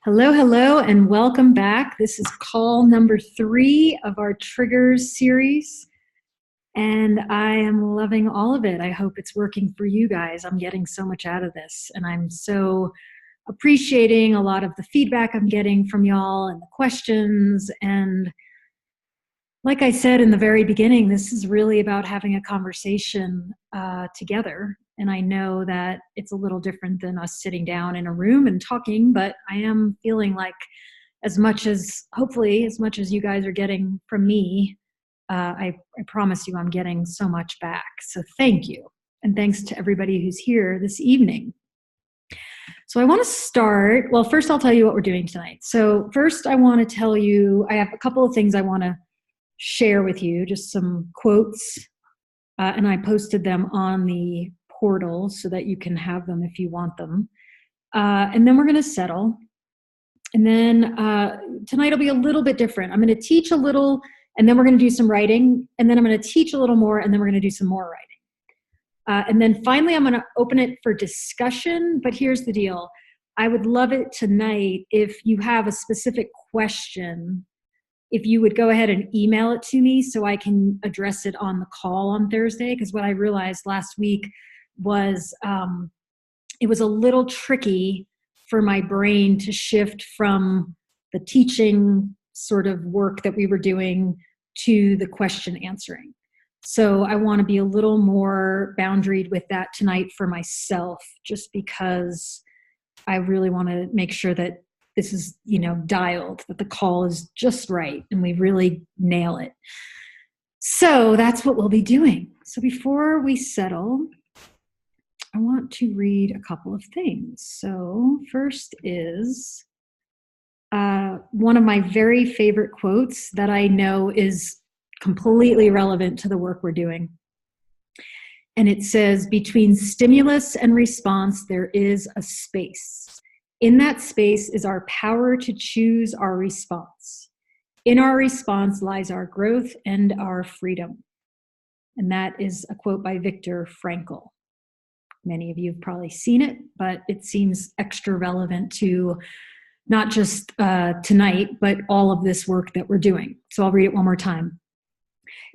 Hello, hello, and welcome back. This is call number 3 of our Triggers series, and I am loving all of it. I hope it's working for you guys. I'm getting so much out of this, and I'm so appreciating a lot of the feedback I'm getting from y'all and the questions. And like I said in the very beginning, this is really about having a conversation together. And I know that it's a little different than us sitting down in a room and talking, but I am feeling like hopefully, as much as you guys are getting from me, I promise you I'm getting so much back. So thank you. And thanks to everybody who's here this evening. So I want to start, well, first I'll tell you what we're doing tonight. So first I want to tell you, I have a couple of things I want to share with you, just some quotes, and I posted them on the portal so that you can have them if you want them. And then we're going to settle. And then tonight will be a little bit different. I'm going to teach a little, and then we're going to do some writing, and then I'm going to teach a little more, and then we're going to do some more writing. And then finally, I'm going to open it for discussion, but here's the deal. I would love it tonight if you have a specific question, if you would go ahead and email it to me so I can address it on the call on Thursday. Because what I realized last week was it was a little tricky for my brain to shift from the teaching sort of work that we were doing to the question answering. So I want to be a little more boundaried with that tonight for myself, just because I really want to make sure that this is, dialed, that the call is just right and we really nail it. So that's what we'll be doing. So before we settle, I want to read a couple of things. So first is one of my very favorite quotes that I know is completely relevant to the work we're doing. And it says, "Between stimulus and response, there is a space. In that space is our power to choose our response. In our response lies our growth and our freedom." And that is a quote by Viktor Frankl. Many of you have probably seen it, but it seems extra relevant to not just tonight, but all of this work that we're doing. So I'll read it one more time.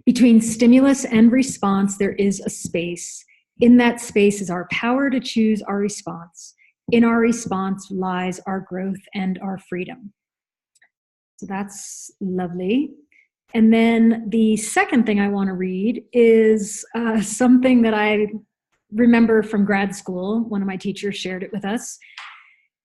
"Between stimulus and response, there is a space. In that space is our power to choose our response. In our response lies our growth and our freedom." So that's lovely. And then the second thing I want to read is something that I remember from grad school. One of my teachers shared it with us.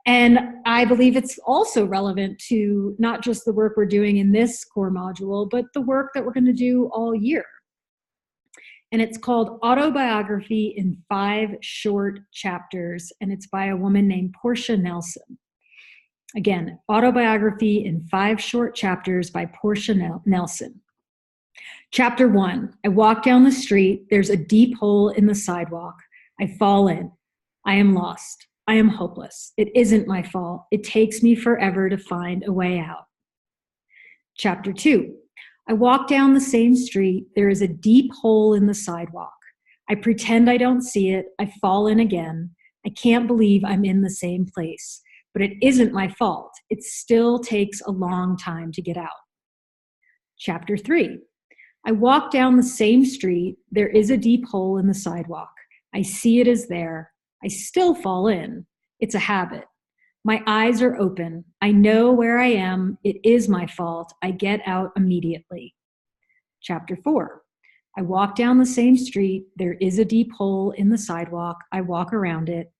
And I believe it's also relevant to not just the work we're doing in this core module, but the work that we're going to do all year. And it's called Autobiography in 5 Short Chapters, and it's by a woman named Portia Nelson. Again, Autobiography in 5 Short Chapters by Portia Nelson. Chapter 1, I walk down the street. There's a deep hole in the sidewalk. I fall in. I am lost. I am hopeless. It isn't my fault. It takes me forever to find a way out. Chapter 2, I walk down the same street. There is a deep hole in the sidewalk. I pretend I don't see it. I fall in again. I can't believe I'm in the same place, but it isn't my fault. It still takes a long time to get out. Chapter 3, I walk down the same street. There is a deep hole in the sidewalk. I see it is there. I still fall in. It's a habit. My eyes are open. I know where I am. It is my fault. I get out immediately. Chapter 4, I walk down the same street. There is a deep hole in the sidewalk. I walk around it.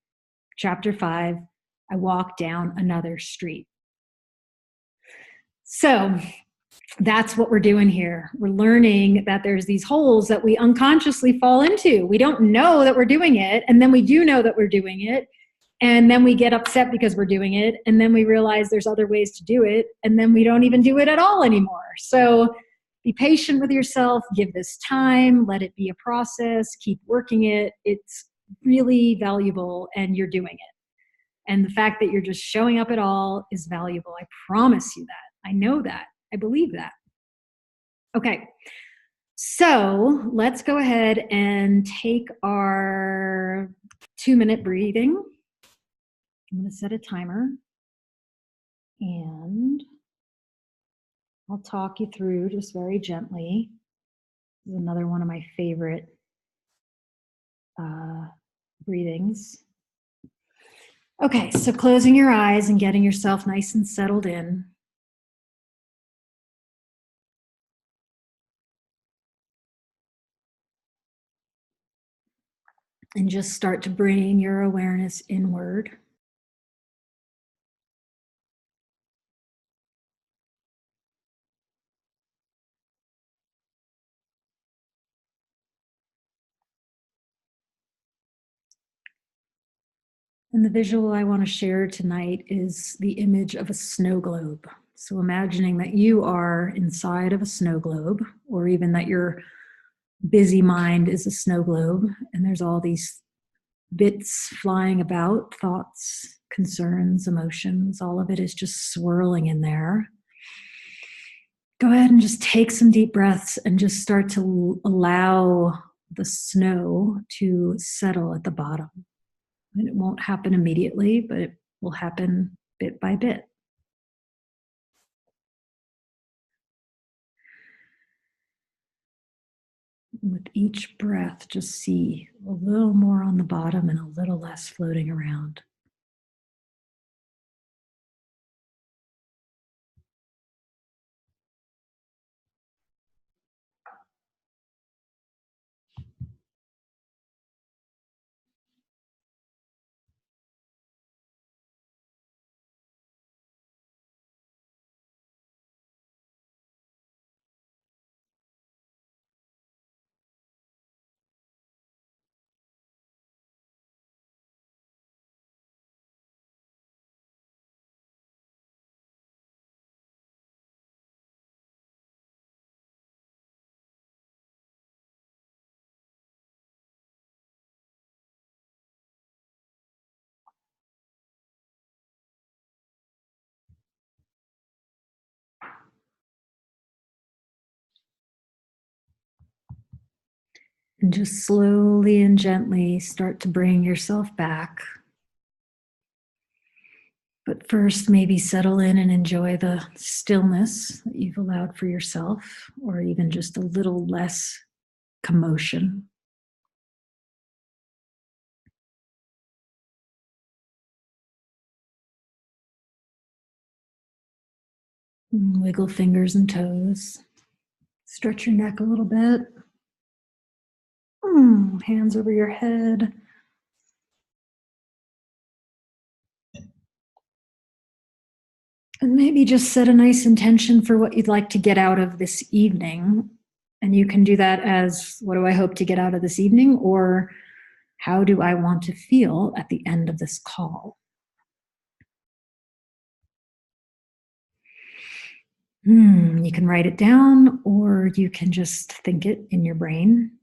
Chapter 5, I walk down another street. So that's what we're doing here. We're learning that there's these holes that we unconsciously fall into. We don't know that we're doing it, and then we do know that we're doing it, and then we get upset because we're doing it, and then we realize there's other ways to do it, and then we don't even do it at all anymore. So be patient with yourself, give this time, let it be a process, keep working it. It's really valuable, and you're doing it. And the fact that you're just showing up at all is valuable. I promise you that. I know that. I believe that. Okay, so let's go ahead and take our 2-minute breathing. I'm going to set a timer. And I'll talk you through just very gently. This is another one of my favorite breathings. Okay, so closing your eyes and getting yourself nice and settled in. And just start to bring your awareness inward. And the visual I want to share tonight is the image of a snow globe. So imagining that you are inside of a snow globe, or even that your busy mind is a snow globe, and there's all these bits flying about, thoughts, concerns, emotions, all of it is just swirling in there. Go ahead and just take some deep breaths and just start to allow the snow to settle at the bottom. And it won't happen immediately, but it will happen bit by bit. With each breath, just see a little more on the bottom and a little less floating around. And just slowly and gently start to bring yourself back. But first, maybe settle in and enjoy the stillness that you've allowed for yourself, or even just a little less commotion. Wiggle fingers and toes. Stretch your neck a little bit. Hands over your head. And maybe just set a nice intention for what you'd like to get out of this evening. And you can do that as, what do I hope to get out of this evening? Or how do I want to feel at the end of this call? You can write it down, or you can just think it in your brain.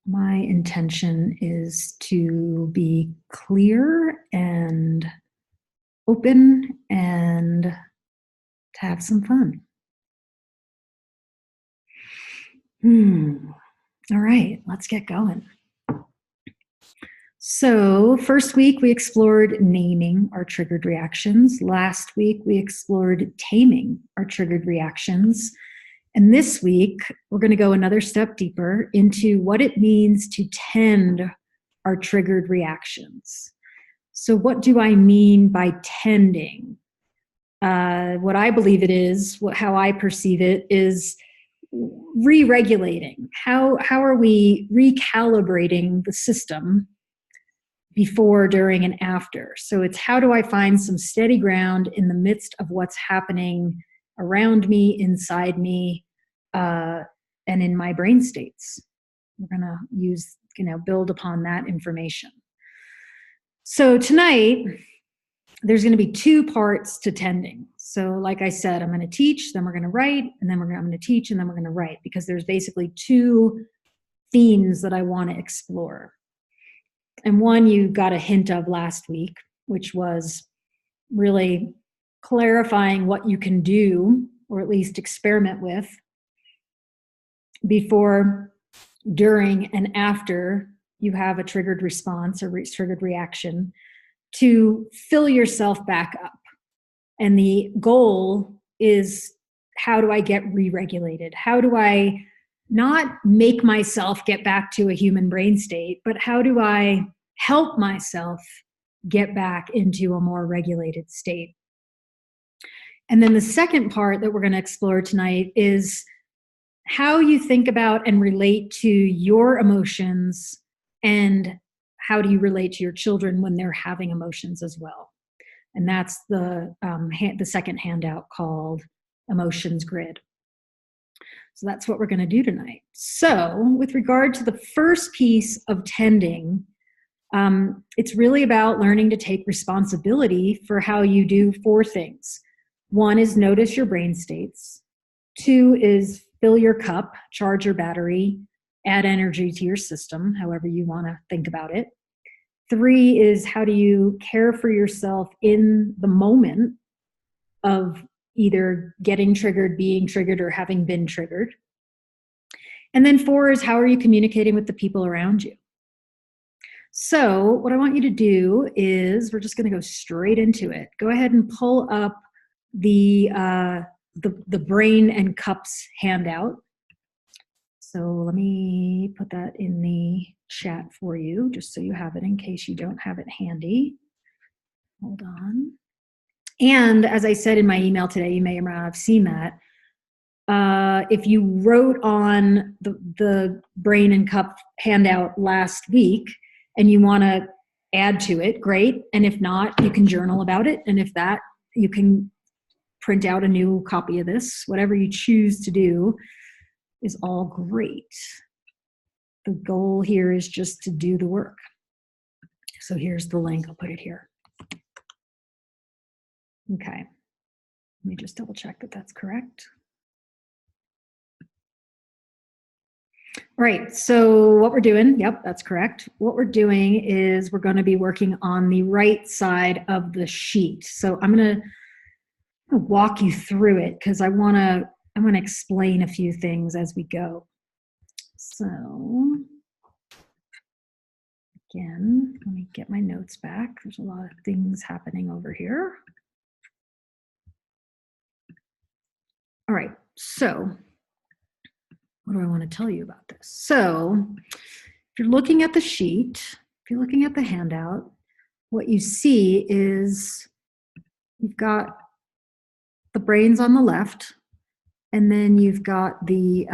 My intention is to be clear and open and to have some fun. All right, let's get going. So, first week we explored naming our triggered reactions. Last week we explored taming our triggered reactions. And this week we're going to go another step deeper into what it means to tend our triggered reactions. So, what do I mean by tending? What I believe it is, how I perceive it, is re-regulating. How are we recalibrating the system before, during, and after? So it's, how do I find some steady ground in the midst of what's happening around me, inside me, and in my brain states? We're going to build upon that information. So tonight, there's going to be two parts to tending. So like I said, I'm going to teach, then we're going to write, and then I'm going to teach, and then we're going to write, because there's basically two themes that I want to explore. And one you got a hint of last week, which was really clarifying what you can do, or at least experiment with, before, during, and after you have a triggered response or triggered reaction. to fill yourself back up. And the goal is, how do I get re-regulated? How do I not make myself get back to a human brain state, but how do I help myself get back into a more regulated state? And then the second part that we're going to explore tonight is how you think about and relate to your emotions, and how do you relate to your children when they're having emotions as well. And that's the second handout, called Emotions Grid. So that's what we're going to do tonight. So with regard to the first piece of tending, it's really about learning to take responsibility for how you do 4 things. 1 is notice your brain states. 2 is fill your cup, charge your battery, add energy to your system, however you want to think about it. 3 is, how do you care for yourself in the moment of either getting triggered, being triggered, or having been triggered. And then 4 is, how are you communicating with the people around you? So what I want you to do is, we're just going to go straight into it. Go ahead and pull up the brain and cups handout. So let me put that in the chat for you, just so you have it in case you don't have it handy. Hold on. And as I said in my email today, you may or may not have seen that. If you wrote on the brain and cup handout last week and you want to add to it, great. And if not, you can journal about it. And if that, you can print out a new copy of this. Whatever you choose to do is all great. The goal here is just to do the work. So here's the link. I'll put it here. Okay. Let me just double check that that's correct. All right, so what we're doing, yep, that's correct. What we're doing is we're going to be working on the right side of the sheet. So I'm going to walk you through it because I want to explain a few things as we go. So again, let me get my notes back. There's a lot of things happening over here. All right, so what do I want to tell you about this? So if you're looking at the sheet, if you're looking at the handout, what you see is you've got the brains on the left, and then you've got the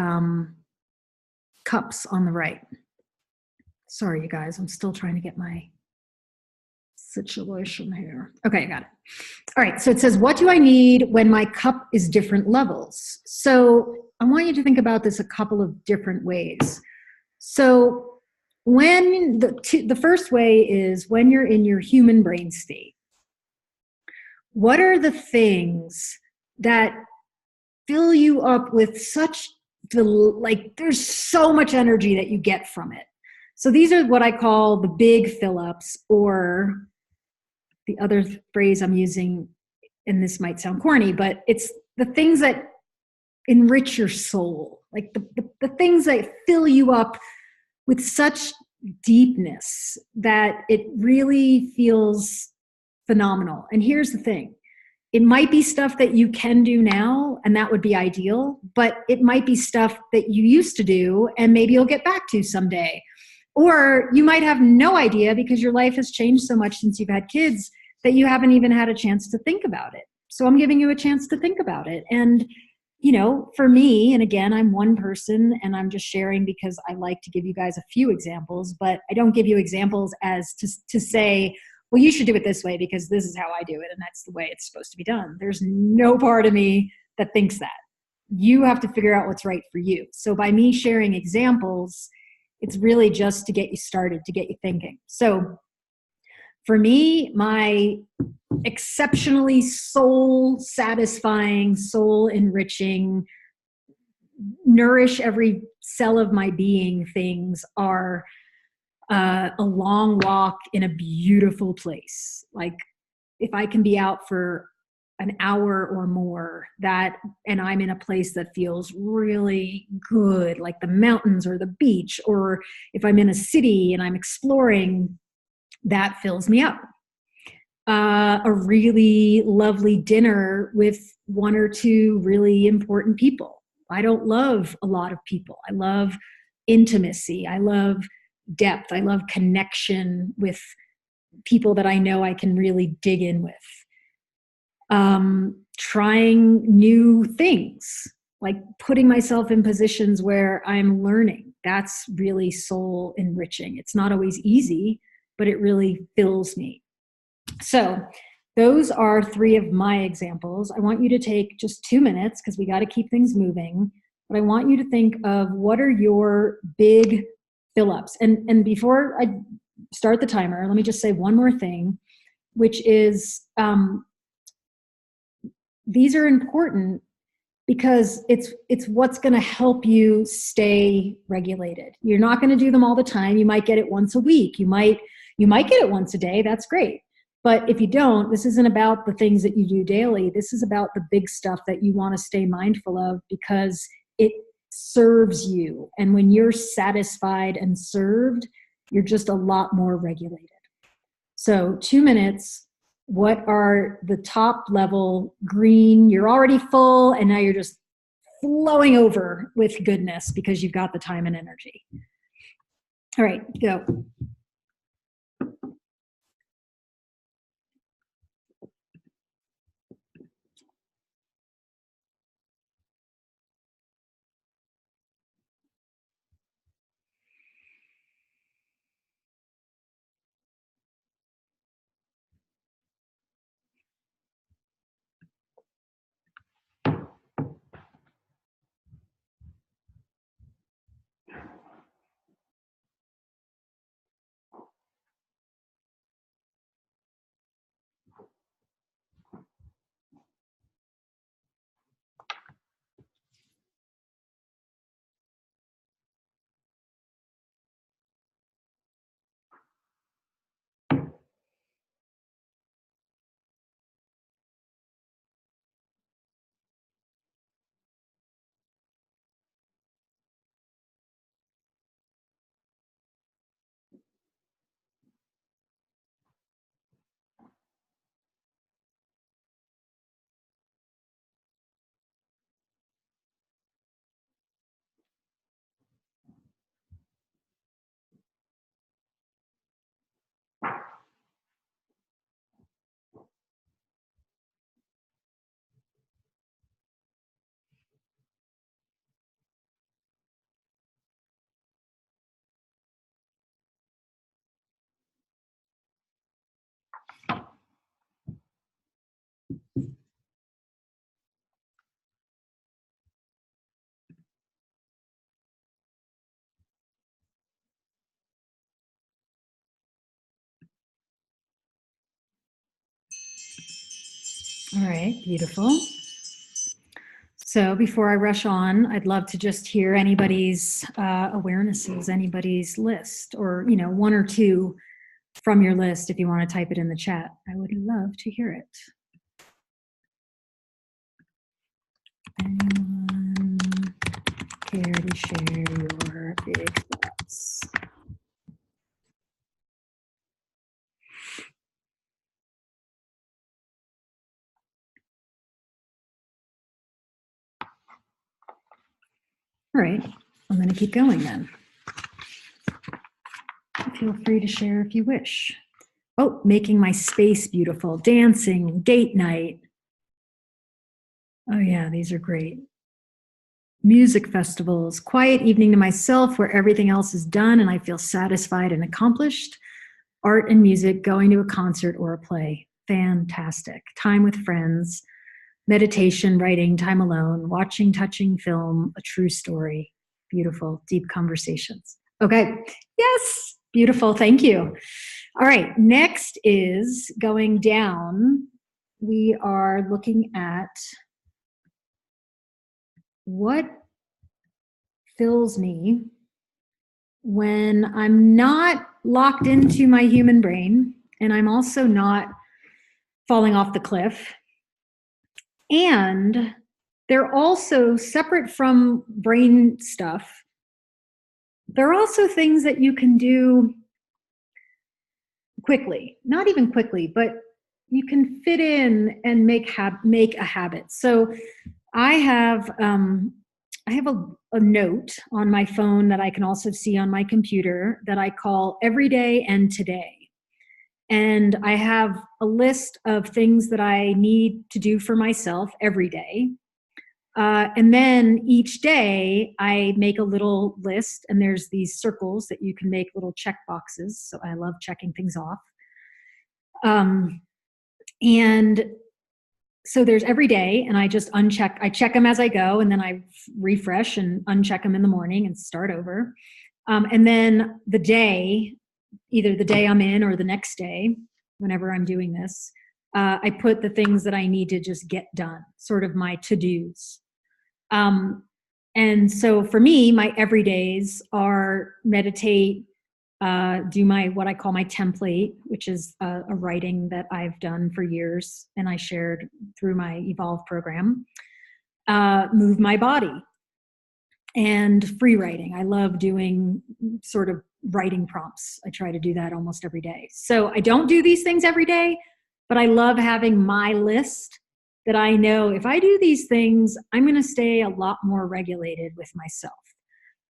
cups on the right. Sorry, you guys, I'm still trying to get my situation here. Okay, I got it. All right, so it says, what do I need when my cup is different levels? So I want you to think about this a couple of different ways. So when the first way is when you're in your human brain state, what are the things that fill you up with such, like, there's so much energy that you get from it. So these are what I call the big fill-ups, or the other phrase I'm using, and this might sound corny, but it's the things that enrich your soul, like the things that fill you up with such deepness that it really feels phenomenal. And here's the thing. It might be stuff that you can do now, and that would be ideal, but it might be stuff that you used to do and maybe you'll get back to someday. Or you might have no idea because your life has changed so much since you've had kids that you haven't even had a chance to think about it. So I'm giving you a chance to think about it. And, you know, for me, and again, I'm one person and I'm just sharing because I like to give you guys a few examples, but I don't give you examples as to say, well, you should do it this way because this is how I do it and that's the way it's supposed to be done. There's no part of me that thinks that. You have to figure out what's right for you. So by me sharing examples, it's really just to get you started, to get you thinking. So for me, my exceptionally soul satisfying, soul enriching, nourish every cell of my being things are a long walk in a beautiful place. Like if I can be out for an hour or more, that, and I'm in a place that feels really good, like the mountains or the beach, or if I'm in a city and I'm exploring, that fills me up. a really lovely dinner with one or two really important people. I don't love a lot of people. I love intimacy. I love depth. I love connection with people that I know I can really dig in with. Trying new things, like putting myself in positions where I'm learning. That's really soul enriching. It's not always easy, but it really fills me. So those are three of my examples. I want you to take just 2 minutes because we got to keep things moving. But I want you to think of what are your big fill ups. And before I start the timer, let me just say one more thing, which is these are important because it's what's going to help you stay regulated. You're not going to do them all the time. You might get it once a week. You might get it once a day. That's great. But if you don't, this isn't about the things that you do daily. This is about the big stuff that you want to stay mindful of because it serves you. And when you're satisfied and served, you're just a lot more regulated. So 2 minutes. What are the top level green? You're already full and now you're just flowing over with goodness because you've got the time and energy. All right, go. All right, beautiful. So before I rush on, I'd love to just hear anybody's awarenesses, anybody's list, or one or two from your list if you want to type it in the chat. I would love to hear it. Anyone care to share your big thoughts? All right, I'm going to keep going then. Feel free to share if you wish. Oh, making my space beautiful, dancing, date night. Oh yeah, these are great. Music festivals, quiet evening to myself where everything else is done and I feel satisfied and accomplished. Art and music, going to a concert or a play. Fantastic. Time with friends, meditation, writing, time alone, watching, touching film, a true story. Beautiful, deep conversations. Okay, yes, beautiful, thank you. All right, next is going down. We are looking at what fills me when I'm not locked into my human brain and I'm also not falling off the cliff. And they're also separate from brain stuff. There are also things that you can do quickly, not even quickly, but you can fit in and make a habit. So I have a note on my phone that I can also see on my computer that I call Every Day and Today. And I have a list of things that I need to do for myself every day. And then each day I make a little list, and there's these circles that you can make little check boxes. So I love checking things off. And so there's every day, and I just I check them as I go, and then I refresh and uncheck them in the morning and start over. And then the day, either the day I'm in or the next day, whenever I'm doing this, I put the things that I need to just get done, sort of my to-dos. And so for me, my everydays are meditate, do my what I call my template, which is a writing that I've done for years and I shared through my Evolve program. Move my body, and free writing. I love doing sort of writing prompts. I try to do that almost every day. So I don't do these things every day, but I love having my list that I know if I do these things, I'm going to stay a lot more regulated with myself.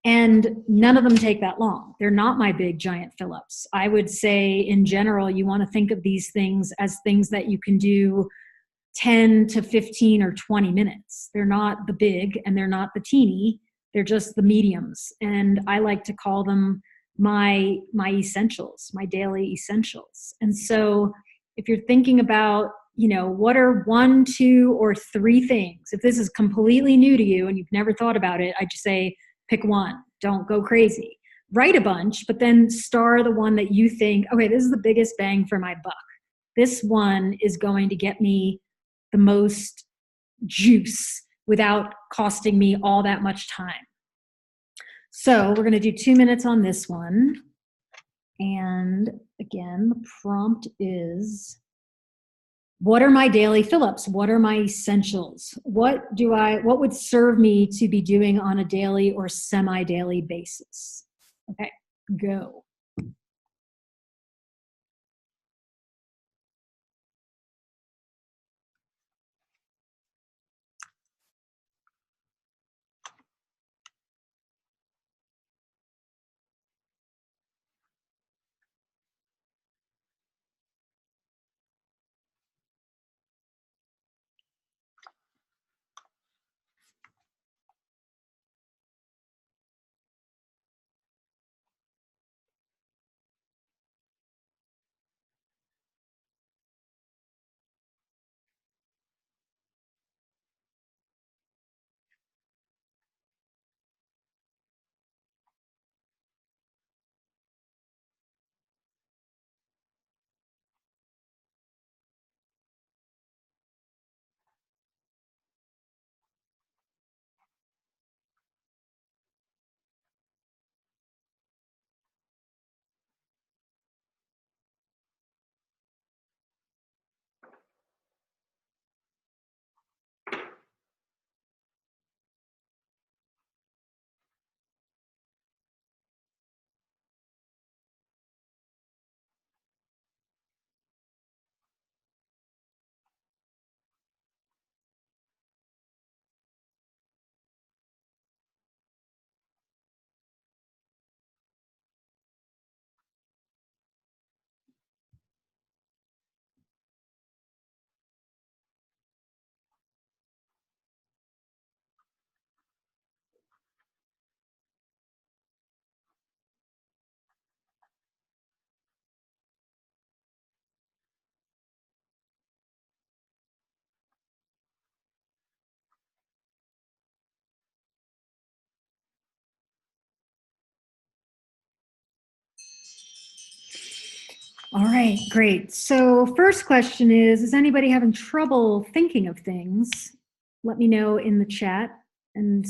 And none of them take that long. They're not my big giant fill-ups. I would say in general, you want to think of these things as things that you can do 10 to 15 or 20 minutes. They're not the big and they're not the teeny. They're just the mediums. And I like to call them my essentials, my daily essentials. And so if you're thinking about, what are 1, 2, or 3 things, if this is completely new to you and you've never thought about it, I just say, pick one. Don't go crazy. Write a bunch, but then star the one that you think, okay, this is the biggest bang for my buck. This one is going to get me the most juice without costing me all that much time. So we're going to do 2 minutes on this one. And again, the prompt is, what are my daily fill-ups? What are my essentials? What would serve me to be doing on a daily or semi-daily basis? Okay, go. All right, great. So first question is anybody having trouble thinking of things? Let me know in the chat. And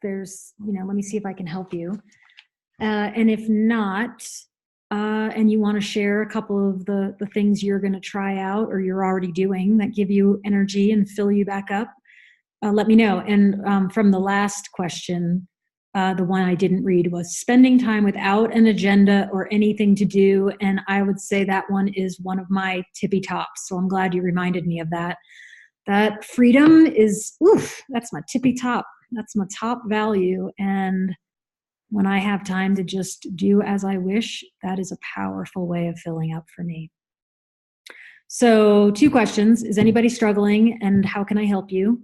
there's, let me see if I can help you. And if not, and you want to share a couple of the things you're going to try out or you're already doing that give you energy and fill you back up, let me know. And from the last question, The one I didn't read was Spending Time Without an Agenda or Anything to Do. And I would say that one is one of my tippy tops. So I'm glad you reminded me of that. That freedom is, oof, that's my tippy top. That's my top value. And when I have time to just do as I wish, that is a powerful way of filling up for me. So 2 questions. Is anybody struggling and how can I help you?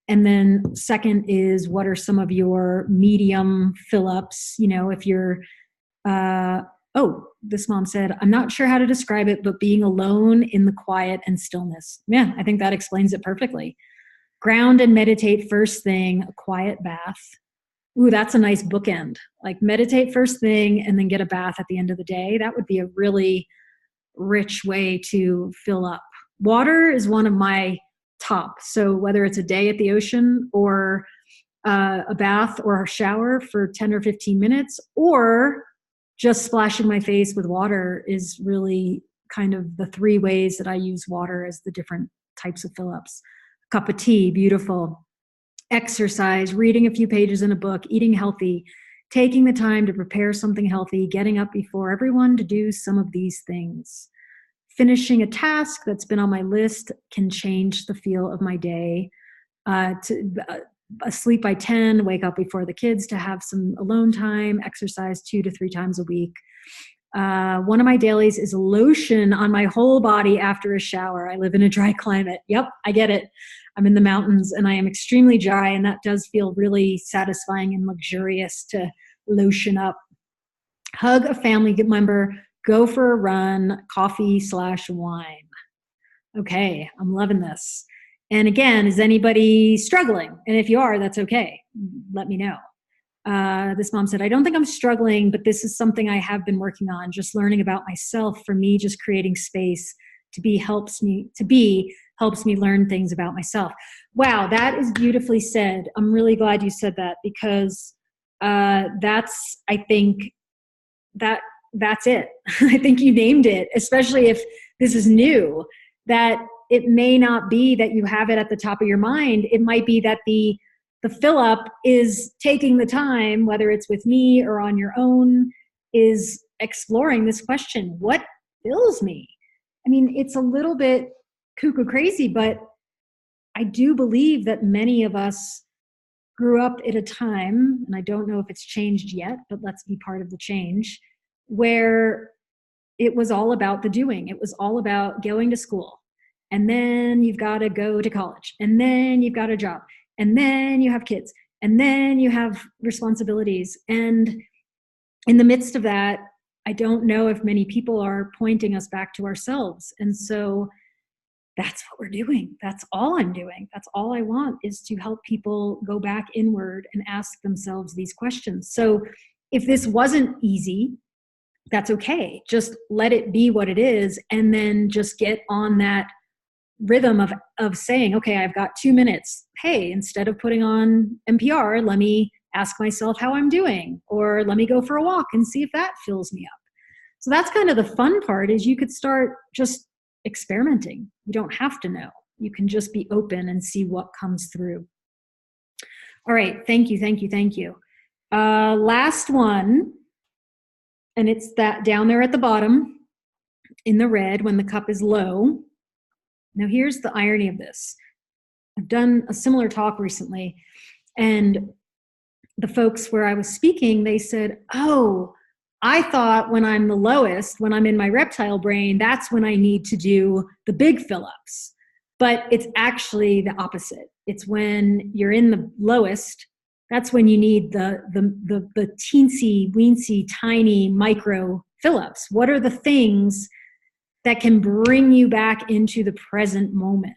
And then second is, what are some of your medium fill-ups? You know, if you're, this mom said, I'm not sure how to describe it, but being alone in the quiet and stillness. Yeah, I think that explains it perfectly. Ground and meditate first thing, a quiet bath. Ooh, that's a nice bookend. Like meditate first thing and then get a bath at the end of the day. That would be a really rich way to fill up. Water is one of my top. So whether it's a day at the ocean or a bath or a shower for 10 or 15 minutes, or just splashing my face with water is really kind of the 3 ways that I use water as the different types of fill-ups. Cup of tea, beautiful. Exercise, reading a few pages in a book, eating healthy, taking the time to prepare something healthy, getting up before everyone to do some of these things. Finishing a task that's been on my list can change the feel of my day. Sleep by 10, wake up before the kids to have some alone time, exercise 2 to 3 times a week. One of my dailies is lotion on my whole body after a shower. I live in a dry climate. Yep, I get it. I'm in the mountains and I am extremely dry, and that does feel really satisfying and luxurious to lotion up. Hug a family member, go for a run, coffee/wine. Okay, I'm loving this. And again, is anybody struggling? And if you are, that's okay. Let me know. This mom said, I don't think I'm struggling, but this is something I have been working on, just learning about myself. For me, just creating space to be helps me learn things about myself. Wow, that is beautifully said. I'm really glad you said that, because that's it. I think you named it, especially if this is new, that it may not be that you have it at the top of your mind. It might be that the fill up is taking the time, whether it's with me or on your own, is exploring this question. What fills me? I mean, it's a little bit cuckoo crazy, but I do believe that many of us grew up at a time, and I don't know if it's changed yet, but let's be part of the change, where it was all about the doing. It was all about going to school. And then you've got to go to college. And then you've got a job. And then you have kids. And then you have responsibilities. And in the midst of that, I don't know if many people are pointing us back to ourselves. And so that's what we're doing. That's all I'm doing. That's all I want, is to help people go back inward and ask themselves these questions. So if this wasn't easy, that's okay. Just let it be what it is. And then just get on that rhythm of saying, okay, I've got 2 minutes. Hey, instead of putting on NPR, let me ask myself how I'm doing, or let me go for a walk and see if that fills me up. So that's kind of the fun part, is you could start just experimenting. You don't have to know. You can just be open and see what comes through. All right. Thank you. Last one. And it's that down there at the bottom in the red when the cup is low. Now here's the irony of this. I've done a similar talk recently, and the folks where I was speaking, they said, oh, I thought when I'm the lowest, when I'm in my reptile brain, that's when I need to do the big fill-ups. But it's actually the opposite. It's when you're in the lowest, that's when you need the teensy weensy tiny micro fill-ups. What are the things that can bring you back into the present moment?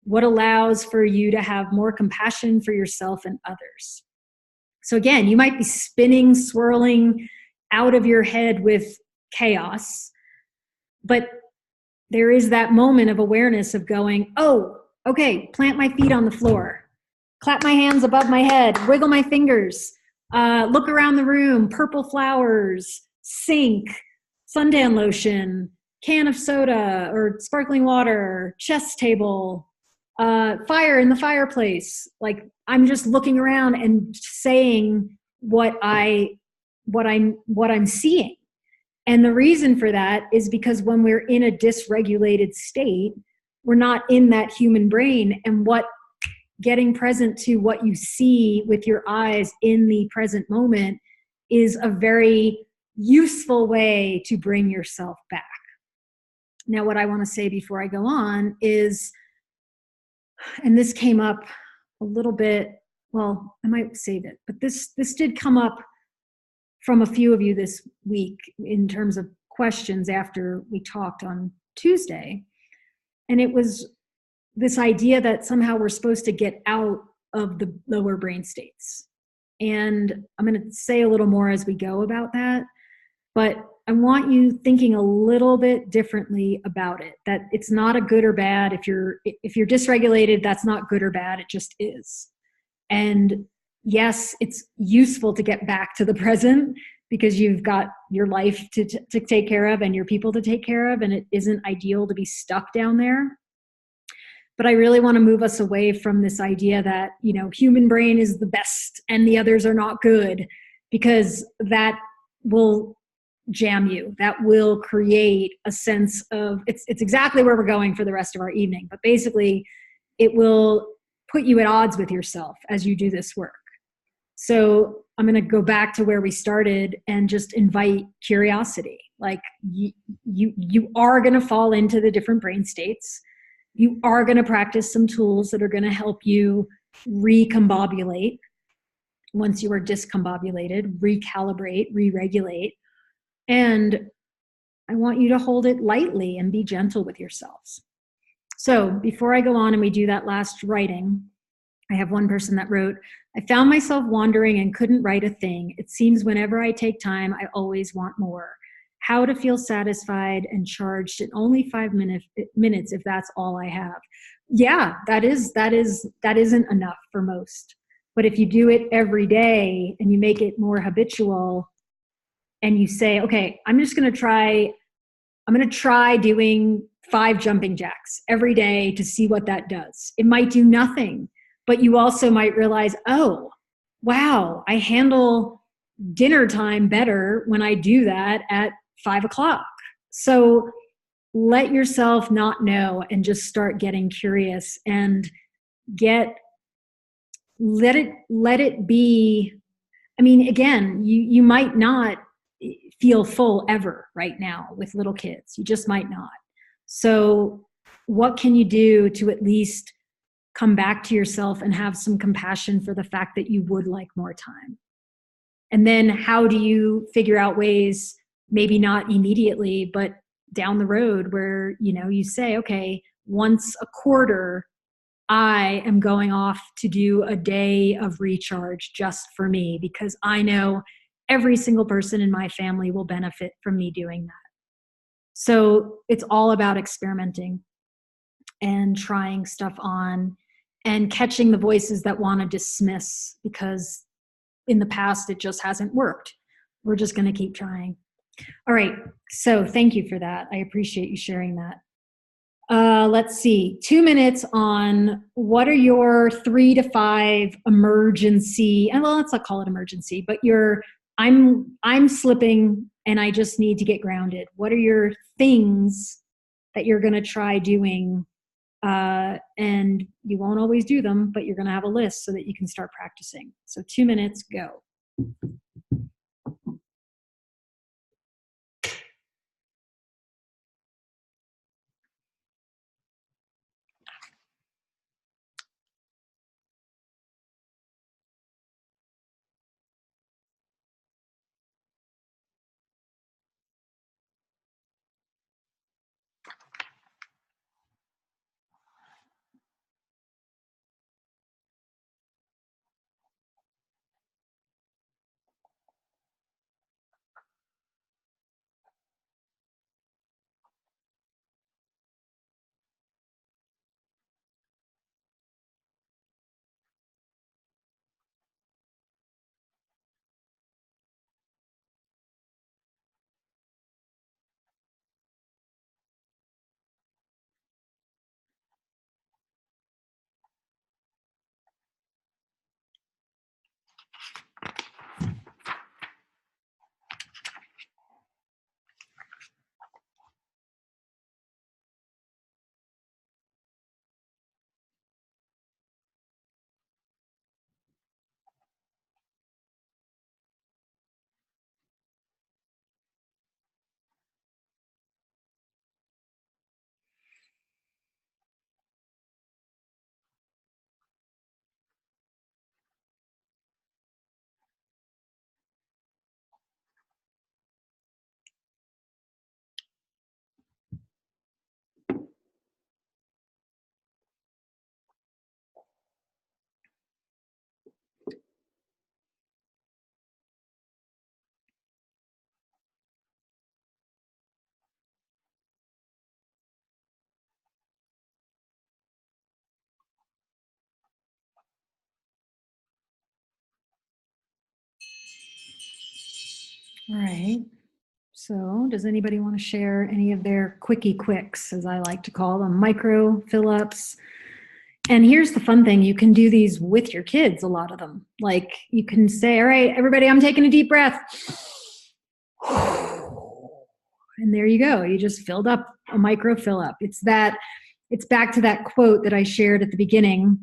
What allows for you to have more compassion for yourself and others? So again, you might be spinning, swirling out of your head with chaos, but there is that moment of awareness of going, oh, okay, plant my feet on the floor, clap my hands above my head, wiggle my fingers, look around the room, purple flowers, sink, suntan lotion, can of soda or sparkling water, chess table, fire in the fireplace. Like, I'm just looking around and saying what I'm seeing. And the reason for that is because when we're in a dysregulated state, we're not in that human brain. And what getting present to what you see with your eyes in the present moment is a very useful way to bring yourself back. Now, what I want to say before I go on is, and this came up a little bit, well, I might save it, but this did come up from a few of you this week in terms of questions after we talked on Tuesday. And it was this idea that somehow we're supposed to get out of the lower brain states. And I'm going to say a little more as we go about that, but I want you thinking a little bit differently about it, that it's not a good or bad. If you're dysregulated, that's not good or bad. It just is. And yes, it's useful to get back to the present because you've got your life to take care of and your people to take care of, and it isn't ideal to be stuck down there. But I really want to move us away from this idea that, human brain is the best and the others are not good, because that will jam you. That will create a sense of, it's exactly where we're going for the rest of our evening. But basically, it will put you at odds with yourself as you do this work. So I'm going to go back to where we started and just invite curiosity. Like you are going to fall into the different brain states. You are going to practice some tools that are going to help you recombobulate once you are discombobulated, recalibrate, re-regulate. And I want you to hold it lightly and be gentle with yourselves. So before I go on and we do that last writing, I have one person that wrote, I found myself wandering and couldn't write a thing. It seems whenever I take time, I always want more. How to feel satisfied and charged in only 5 minutes if that's all I have. Yeah, that isn't enough for most. But if you do it every day and you make it more habitual and you say, okay, I'm going to try doing 5 jumping jacks every day to see what that does. It might do nothing, but you also might realize, oh, wow, I handle dinner time better when I do that at 5 o'clock. So let yourself not know and just start getting curious and let it be. I mean, again, you might not feel full ever right now with little kids. You just might not. So what can you do to at least come back to yourself and have some compassion for the fact that you would like more time? And then how do you figure out ways, maybe not immediately, but down the road where, you say, okay, once a quarter, I am going off to do a day of recharge just for me, because I know every single person in my family will benefit from me doing that. So it's all about experimenting and trying stuff on and catching the voices that want to dismiss because in the past it just hasn't worked. We're just going to keep trying. All right. So thank you for that. I appreciate you sharing that. Let's see, 2 minutes on what are your 3 to 5 emergency, and well, let's not call it emergency, but I'm slipping and I just need to get grounded. What are your things that you're going to try doing? And you won't always do them, but you're going to have a list so that you can start practicing. So 2 minutes, go. All right. So does anybody want to share any of their quickie quicks, as I like to call them, micro fill-ups? And here's the fun thing. You can do these with your kids, a lot of them. Like you can say, all right, everybody, I'm taking a deep breath. And there you go. You just filled up a micro fill-up. It's back to that quote that I shared at the beginning.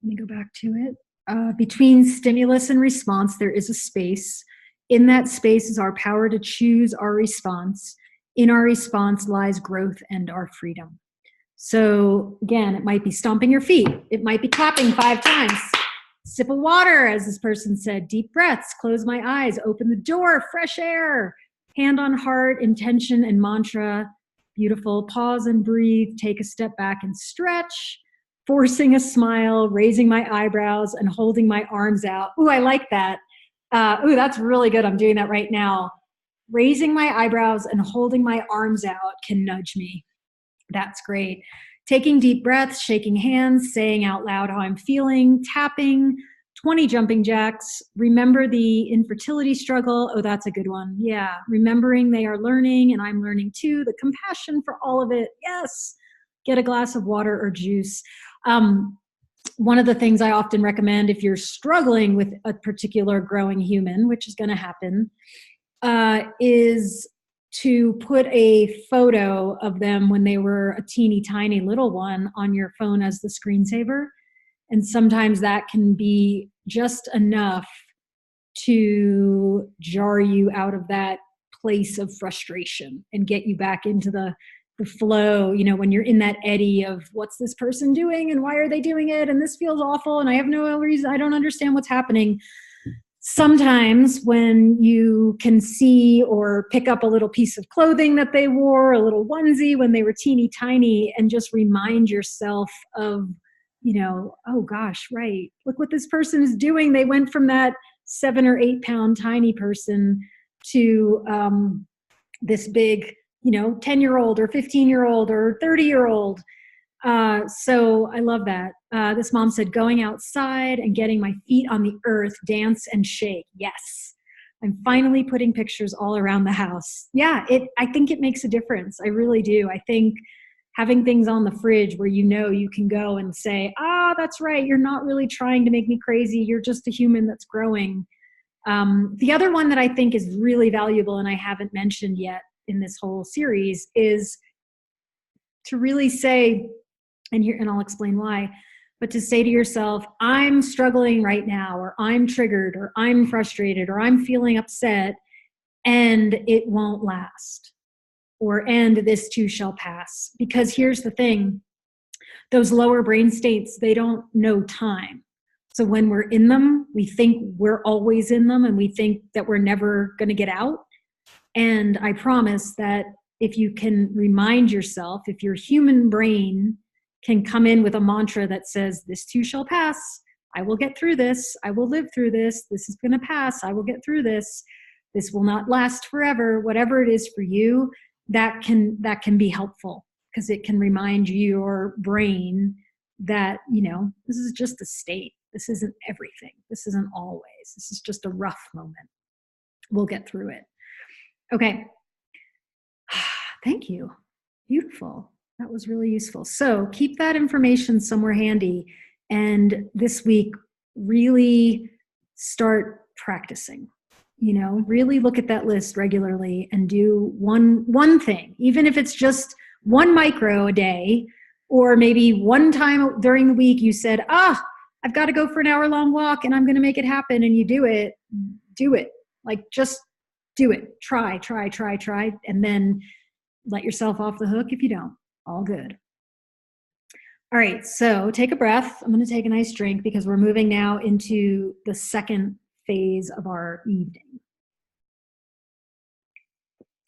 Let me go back to it. Between stimulus and response, there is a space. In that space is our power to choose our response. In our response lies growth and our freedom. So again, it might be stomping your feet. It might be clapping 5 times. Sip of water, as this person said, deep breaths, close my eyes, open the door, fresh air, hand on heart, intention and mantra. Beautiful. Pause and breathe, take a step back and stretch, forcing a smile, raising my eyebrows and holding my arms out. Ooh, I like that. Ooh, that's really good. I'm doing that right now. Raising my eyebrows and holding my arms out can nudge me. That's great. Taking deep breaths, shaking hands, saying out loud how I'm feeling, tapping, 20 jumping jacks. Remember the infertility struggle. Oh, that's a good one. Yeah. Remembering they are learning and I'm learning too. The compassion for all of it. Yes. Get a glass of water or juice. One of the things I often recommend if you're struggling with a particular growing human, which is going to happen, is to put a photo of them when they were a teeny tiny little one on your phone as the screensaver. And sometimes that can be just enough to jar you out of that place of frustration and get you back into the flow, when you're in that eddy of what's this person doing and why are they doing it? And this feels awful. And I have no reason. I don't understand what's happening. Sometimes when you can see or pick up a little piece of clothing that they wore, a little onesie when they were teeny tiny, and just remind yourself of, oh gosh, right. Look what this person is doing. They went from that 7 or 8 pound tiny person to this big, 10-year-old or 15-year-old or 30-year-old. So I love that. This mom said, going outside and getting my feet on the earth, dance and shake. Yes. I'm finally putting pictures all around the house. Yeah, I think it makes a difference. I really do. I think having things on the fridge where you can go and say, that's right. You're not really trying to make me crazy. You're just a human that's growing. The other one that I think is really valuable and I haven't mentioned yet in this whole series is to really say, and I'll explain why, but to say to yourself, I'm struggling right now, or I'm triggered, or I'm frustrated, or I'm feeling upset, and it won't last. And this too shall pass. Because here's the thing, those lower brain states, they don't know time. So when we're in them, we think we're always in them, and we think that we're never going to get out. And I promise that if you can remind yourself, if your human brain can come in with a mantra that says, this too shall pass, I will get through this, I will live through this, this is going to pass, I will get through this will not last forever, whatever it is for you, that can be helpful, because it can remind your brain that, this is just a state. This isn't everything. This isn't always. This is just a rough moment. We'll get through it. Okay. Thank you. Beautiful. That was really useful. So keep that information somewhere handy. And this week, really start practicing. Really look at that list regularly and do one thing, even if it's just 1 micro a day, or maybe one time during the week you said, I've got to go for an hour-long walk and I'm going to make it happen. And you do it. Like, just do it. Try. And then let yourself off the hook if you don't. All good. All right, so take a breath. I'm going to take a nice drink because we're moving now into the second phase of our evening.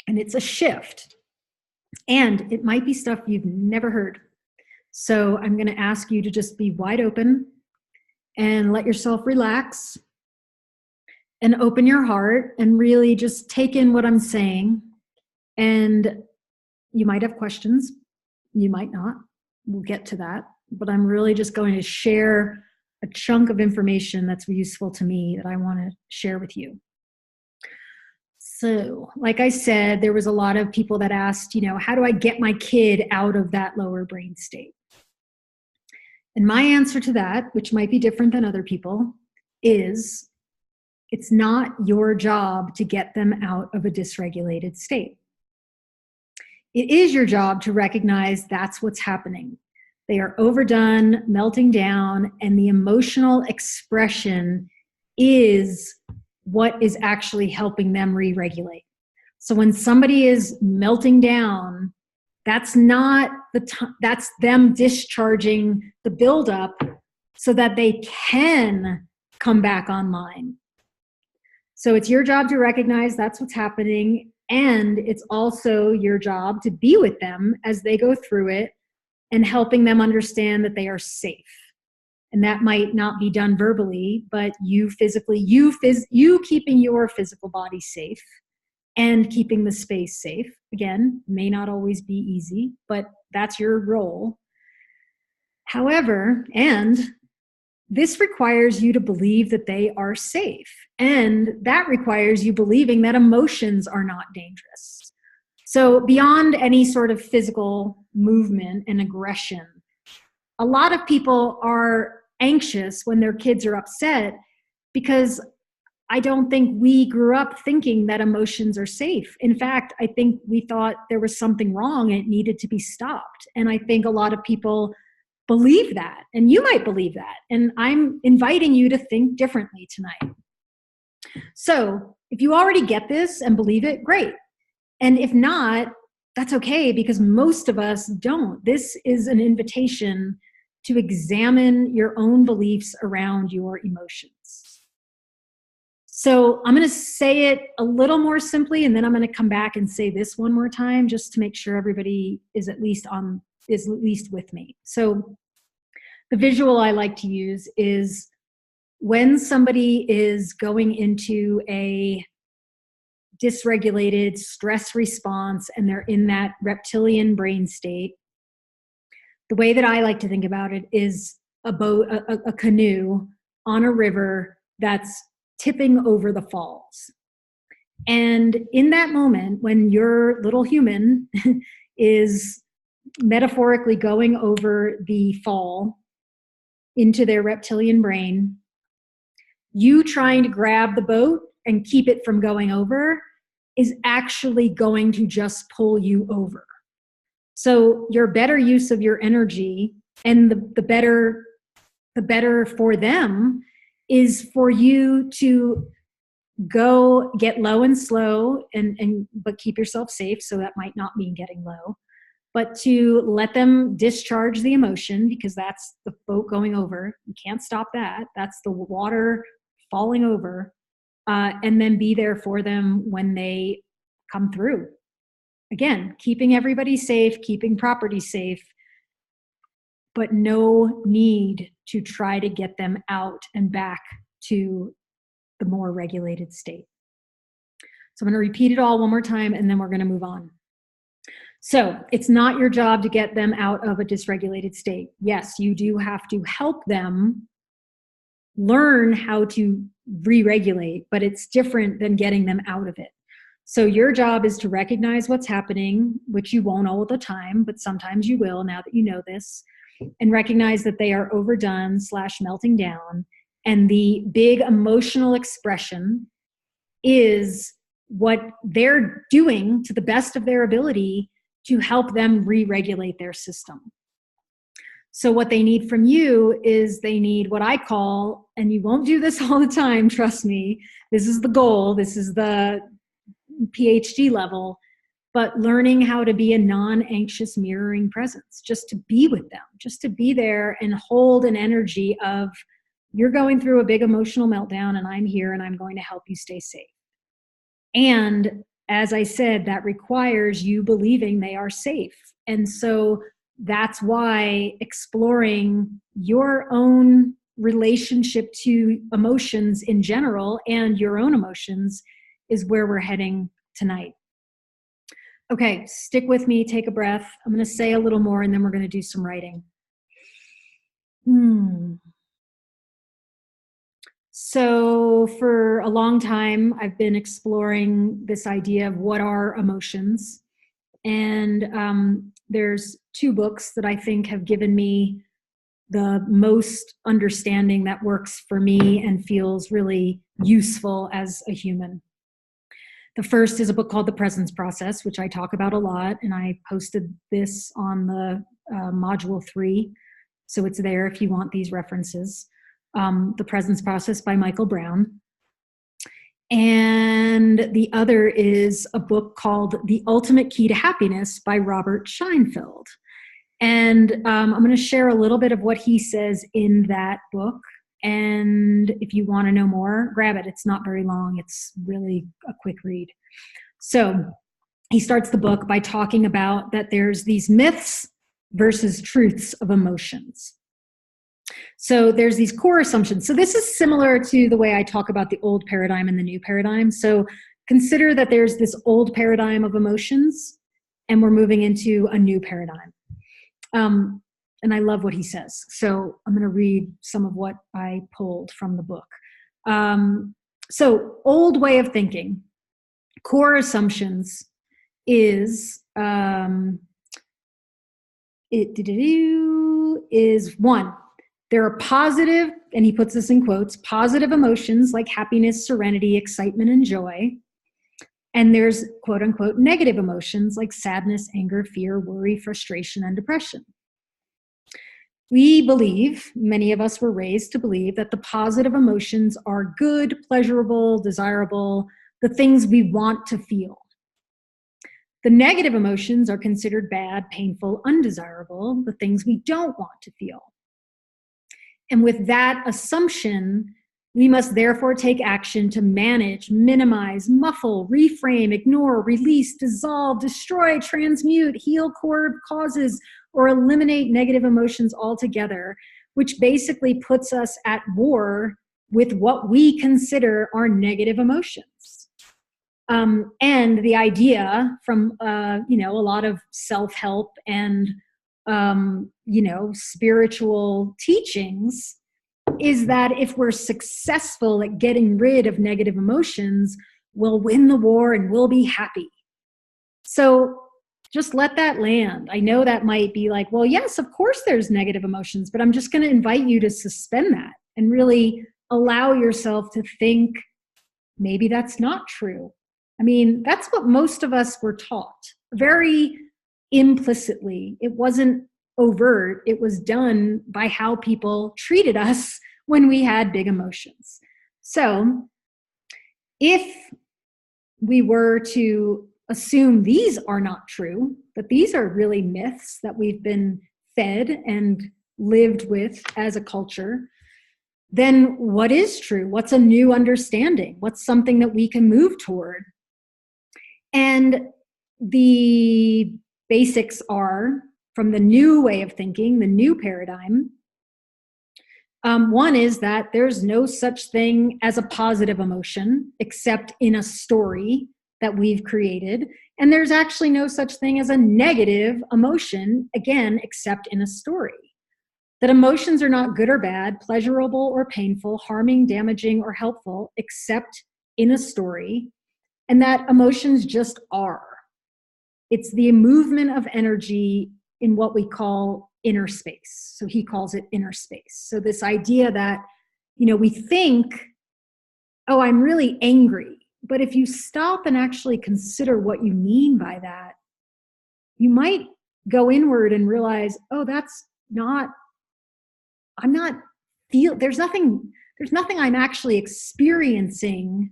And it's a shift. And it might be stuff you've never heard. So I'm going to ask you to just be wide open and let yourself relax and open your heart and really just take in what I'm saying. And you might have questions. You might not. We'll get to that. But I'm really just going to share a chunk of information that's useful to me that I want to share with you. So, like I said, there was a lot of people that asked, how do I get my kid out of that lower brain state? And my answer to that, which might be different than other people, is it's not your job to get them out of a dysregulated state. It is your job to recognize that's what's happening. They are overdone, melting down, and the emotional expression is what is actually helping them re-regulate. So when somebody is melting down, that's not the time, that's them discharging the buildup so that they can come back online. So it's your job to recognize that's what's happening, and it's also your job to be with them as they go through it and helping them understand that they are safe. And that might not be done verbally, but you physically, you keeping your physical body safe and keeping the space safe, again, may not always be easy, but that's your role. However, and this requires you to believe that they are safe. And that requires you believing that emotions are not dangerous. So beyond any sort of physical movement and aggression, a lot of people are anxious when their kids are upset because I don't think we grew up thinking that emotions are safe. In fact, I think we thought there was something wrong and it needed to be stopped. And I think a lot of people believe that, and you might believe that. And I'm inviting you to think differently tonight. So if you already get this and believe it, great. And if not, that's okay, because most of us don't. This is an invitation to examine your own beliefs around your emotions. So I'm going to say it a little more simply, and then I'm going to come back and say this one more time just to make sure everybody is at least with me. So the visual I like to use is when somebody is going into a dysregulated stress response and they're in that reptilian brain state, the way that I like to think about it is a boat, a canoe on a river that's tipping over the falls. And in that moment, when your little human is metaphorically going over the fall into their reptilian brain, you trying to grab the boat and keep it from going over is actually going to just pull you over. So your better use of your energy and the better for them is for you to go get low and slow but keep yourself safe. So that might not mean getting low, but to let them discharge the emotion, because that's the boat going over. You can't stop that. That's the water falling over, and then be there for them when they come through. Again, keeping everybody safe, keeping property safe, but no need to try to get them out and back to the more regulated state. So I'm going to repeat it all one more time, and then we're going to move on. So it's not your job to get them out of a dysregulated state. Yes, you do have to help them learn how to re-regulate, but it's different than getting them out of it. So your job is to recognize what's happening, which you won't all the time, but sometimes you will now that you know this, and recognize that they are overdone / melting down. And the big emotional expression is what they're doing to the best of their ability to help them re-regulate their system. So what they need from you is they need what I call, and you won't do this all the time, trust me, this is the goal, this is the PhD level, but learning how to be a non-anxious mirroring presence, just to be with them, just to be there and hold an energy of, you're going through a big emotional meltdown and I'm here and I'm going to help you stay safe. And as I said, that requires you believing they are safe. And so that's why exploring your own relationship to emotions in general and your own emotions is where we're heading tonight. Okay, stick with me, take a breath. I'm going to say a little more and then we're going to do some writing. So for a long time, I've been exploring this idea of what are emotions. And there's two books that I think have given me the most understanding that works for me and feels really useful as a human. The first is a book called The Presence Process, which I talk about a lot, and I posted this on the module 3, so it's there if you want these references. The Presence Process by Michael Brown. And the other is a book called The Ultimate Key to Happiness by Robert Scheinfeld. And I'm going to share a little bit of what he says in that book. And if you want to know more, grab it. It's not very long. It's really a quick read. So he starts the book by talking about that there's these myths versus truths of emotions. So there's these core assumptions. So this is similar to the way I talk about the old paradigm and the new paradigm. So consider that there's this old paradigm of emotions and we're moving into a new paradigm. And I love what he says. So I'm going to read some of what I pulled from the book. So old way of thinking, core assumptions is one, there are positive, and he puts this in quotes, positive emotions like happiness, serenity, excitement, and joy. And there's quote unquote negative emotions like sadness, anger, fear, worry, frustration, and depression. We believe, many of us were raised to believe, that the positive emotions are good, pleasurable, desirable, the things we want to feel. The negative emotions are considered bad, painful, undesirable, the things we don't want to feel. And with that assumption, we must therefore take action to manage, minimize, muffle, reframe, ignore, release, dissolve, destroy, transmute, heal core causes, or eliminate negative emotions altogether, which basically puts us at war with what we consider our negative emotions. And the idea from, a lot of self-help and, spiritual teachings is that if we're successful at getting rid of negative emotions, we'll win the war and we'll be happy. So just let that land. I know that might be like, well, yes, of course there's negative emotions, but I'm just going to invite you to suspend that and really allow yourself to think maybe that's not true. I mean, that's what most of us were taught very implicitly. It wasn't overt. It was done by how people treated us when we had big emotions. So if we were to assume these are not true, that these are really myths that we've been fed and lived with as a culture, then what is true? What's a new understanding? What's something that we can move toward? And the basics are, from the new way of thinking, the new paradigm, one is that there's no such thing as a positive emotion except in a story that we've created. And there's actually no such thing as a negative emotion, again, except in a story. That emotions are not good or bad, pleasurable or painful, harming, damaging, or helpful, except in a story. And that emotions just are. It's the movement of energy in what we call inner space. So he calls it inner space. So this idea that, we think, oh, I'm really angry. But if you stop and actually consider what you mean by that, you might go inward and realize, oh, there's nothing I'm actually experiencing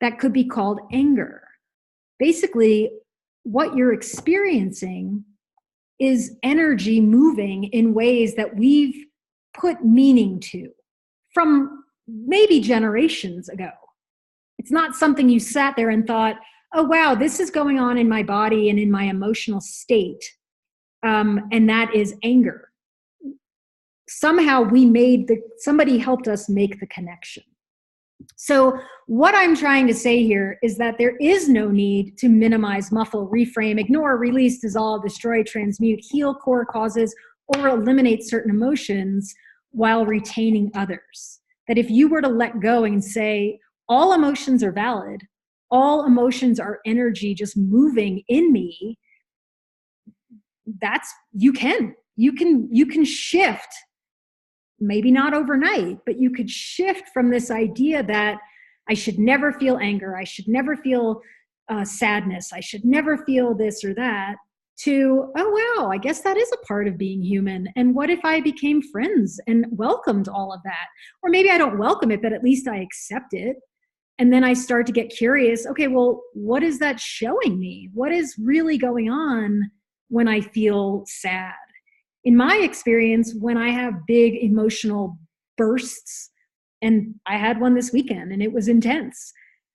that could be called anger. Basically, what you're experiencing is energy moving in ways that we've put meaning to from maybe generations ago. It's not something you sat there and thought, oh, wow, this is going on in my body and in my emotional state, and that is anger. Somehow somebody helped us make the connection. So what I'm trying to say here is that there is no need to minimize, muffle, reframe, ignore, release, dissolve, destroy, transmute, heal core causes, or eliminate certain emotions while retaining others. that if you were to let go and say, all emotions are valid, all emotions are energy just moving in me, you can shift, maybe not overnight, but you could shift from this idea that I should never feel anger, I should never feel sadness, I should never feel this or that, to, oh, wow, I guess that is a part of being human. And what if I became friends and welcomed all of that? Or maybe I don't welcome it, but at least I accept it. And then I start to get curious, okay, well, what is that showing me? What is really going on when I feel sad? In my experience, when I have big emotional bursts, and I had one this weekend and it was intense,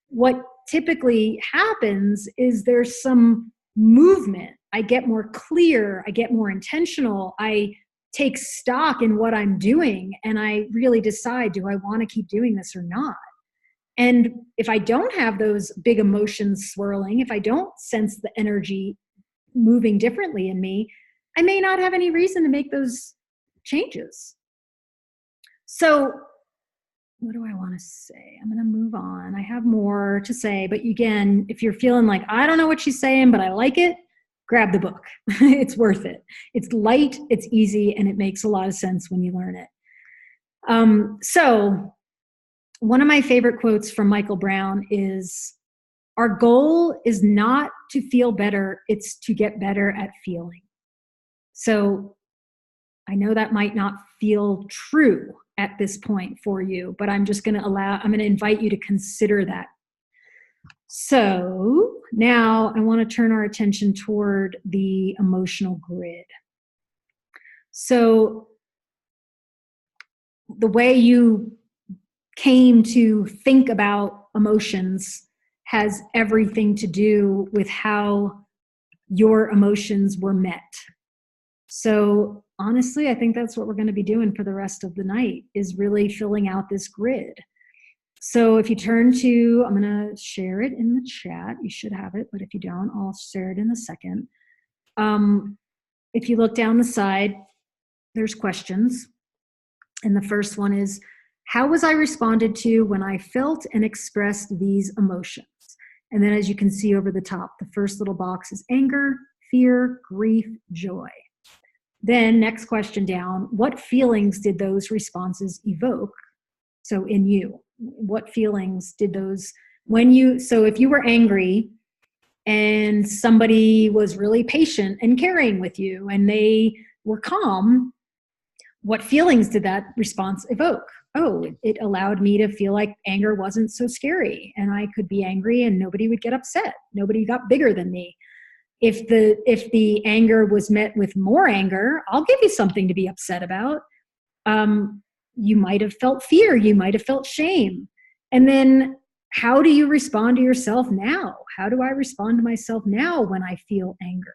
what typically happens is there's some movement. I get more clear, I get more intentional, I take stock in what I'm doing, and I really decide, do I want to keep doing this or not? And if I don't have those big emotions swirling, if I don't sense the energy moving differently in me, I may not have any reason to make those changes. So what do I want to say? I'm going to move on. I have more to say, but again, if you're feeling like, I don't know what she's saying, but I like it, grab the book. It's worth it. It's light, it's easy, and it makes a lot of sense when you learn it. So one of my favorite quotes from Michael Brown is, our goal is not to feel better, it's to get better at feeling. So I know that might not feel true at this point for you, but I'm going to invite you to consider that. So now I want to turn our attention toward the emotional grid. So the way you came to think about emotions has everything to do with how your emotions were met. So honestly, I think that's what we're going to be doing for the rest of the night, is really filling out this grid. So if you turn to, I'm going to share it in the chat. You should have it, but if you don't, I'll share it in a second. If you look down the side, there's questions. And the first one is, how was I responded to when I felt and expressed these emotions? And then as you can see over the top, the first little box is anger, fear, grief, joy. Then next question down, what feelings did those responses evoke? So in you, what feelings did those, so if you were angry and somebody was really patient and caring with you and they were calm, what feelings did that response evoke? Oh, it allowed me to feel like anger wasn't so scary and I could be angry and nobody would get upset. Nobody got bigger than me. If the anger was met with more anger, I'll give you something to be upset about. You might have felt fear. You might have felt shame. And then how do you respond to yourself now? How do I respond to myself now when I feel anger?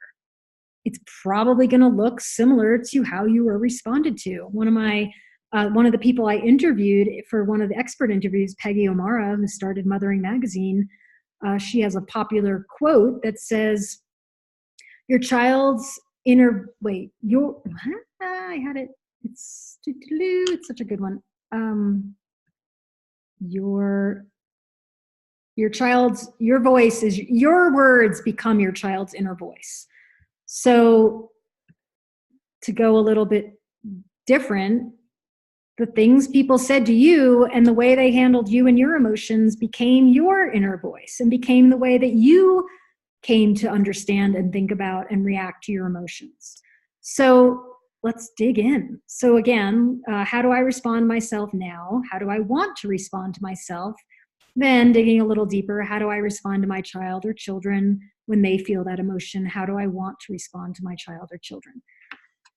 It's probably going to look similar to how you were responded to. One of the people I interviewed for one of the expert interviews, Peggy O'Mara, who started Mothering Magazine, she has a popular quote that says, your child's inner, I had it, it's such a good one. Your voice is, your words become your child's inner voice. So to go a little bit different, the things people said to you and the way they handled you and your emotions became your inner voice and became the way that you came to understand and think about and react to your emotions. So let's dig in. So again, how do I respond to myself now? How do I want to respond to myself? Then digging a little deeper, how do I respond to my child or children when they feel that emotion? How do I want to respond to my child or children?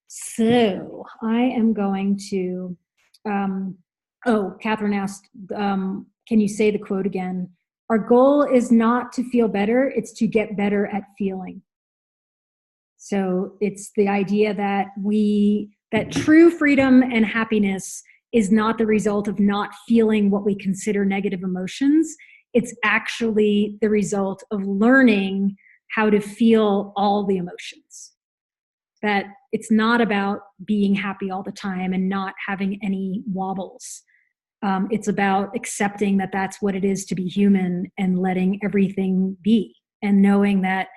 So I am going to, Catherine asked, can you say the quote again? Our goal is not to feel better, it's to get better at feeling. So it's the idea that true freedom and happiness is not the result of not feeling what we consider negative emotions. It's actually the result of learning how to feel all the emotions. That it's not about being happy all the time and not having any wobbles. It's about accepting that that's what it is to be human and letting everything be and knowing that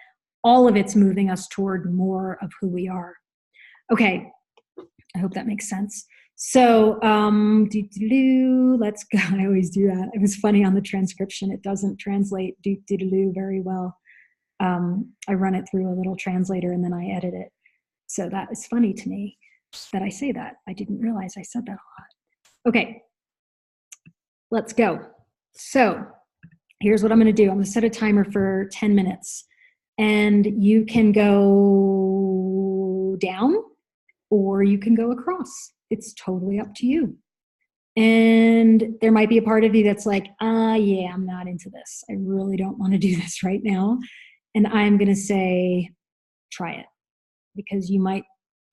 all of it's moving us toward more of who we are. Okay, I hope that makes sense. So, let's go. I always do that. It was funny on the transcription. It doesn't translate very well. I run it through a little translator and then I edit it. So that is funny to me that I say that. I didn't realize I said that a lot. Okay, let's go. So here's what I'm going to do. I'm going to set a timer for 10 minutes and you can go down or you can go across. It's totally up to you. And there might be a part of you that's like, yeah, I'm not into this. I really don't want to do this right now. And I'm going to say, try it, because you might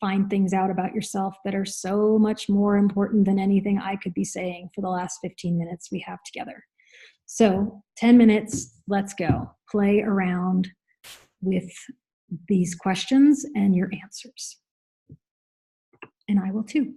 find things out about yourself that are so much more important than anything I could be saying for the last 15 minutes we have together. So 10 minutes, let's go. Play around with these questions and your answers. And I will too.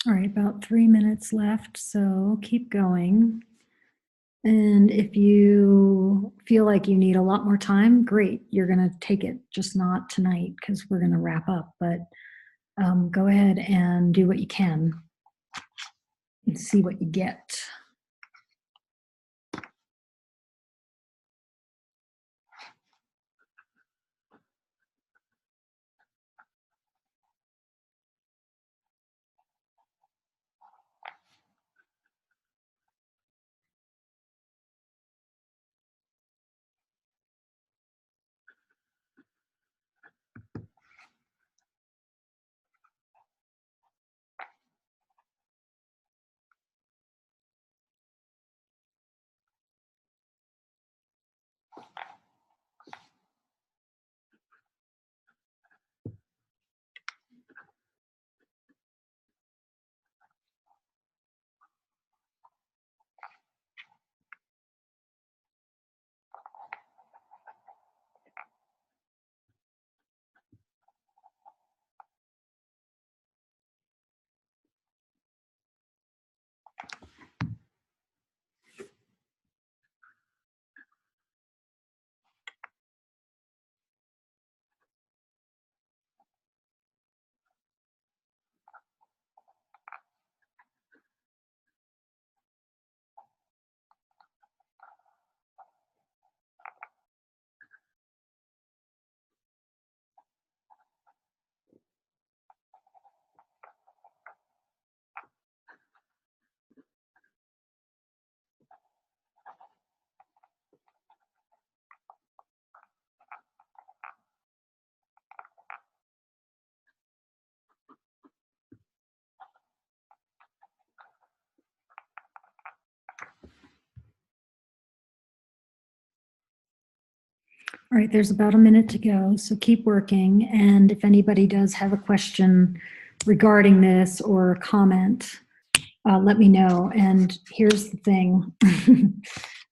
All right, about 3 minutes left, so keep going. And if you feel like you need a lot more time, great, you're going to take it, just not tonight because we're going to wrap up. But go ahead and do what you can and see what you get. All right, there's about a minute to go, so keep working. And if anybody does have a question regarding this or a comment, let me know. And here's the thing.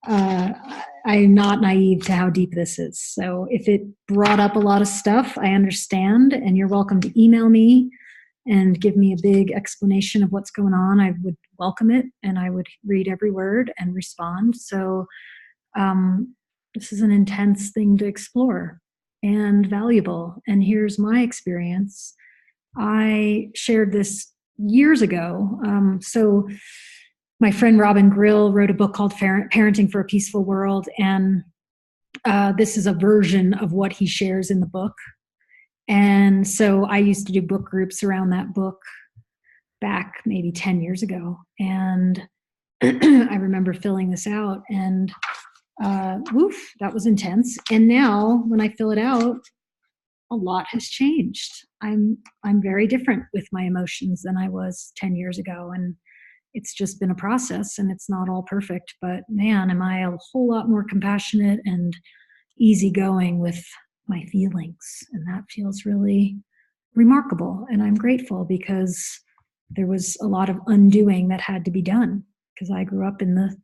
I'm not naive to how deep this is. So if it brought up a lot of stuff, I understand, and you're welcome to email me and give me a big explanation of what's going on. I would welcome it, and I would read every word and respond. So this is an intense thing to explore and valuable. And here's my experience. I shared this years ago. So my friend Robin Grill wrote a book called Parenting for a Peaceful World. And this is a version of what he shares in the book. And so I used to do book groups around that book back maybe 10 years ago. And I remember filling this out, and woof, that was intense. And now when I fill it out, a lot has changed. I'm very different with my emotions than I was 10 years ago. And it's just been a process, and it's not all perfect, but man, am I a whole lot more compassionate and easygoing with my feelings. And that feels really remarkable. And I'm grateful because there was a lot of undoing that had to be done, because I grew up in the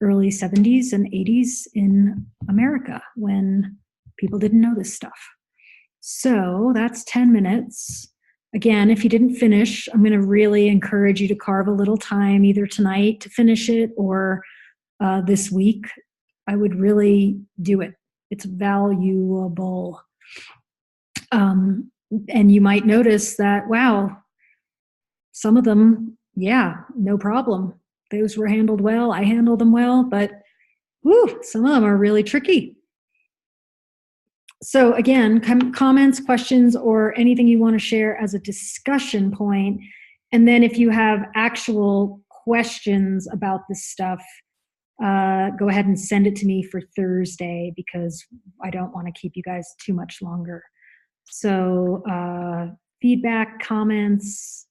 early 70s and 80s in America when people didn't know this stuff. So that's 10 minutes. Again, if you didn't finish, I'm going to really encourage you to carve a little time either tonight to finish it or this week. I would really do it. It's valuable. And you might notice that, wow, some of them, yeah, no problem. Those were handled well. I handled them well, but whew, some of them are really tricky. So again, comments, questions, or anything you want to share as a discussion point. And then if you have actual questions about this stuff, go ahead and send it to me for Thursday, because I don't want to keep you guys too much longer. So feedback, comments,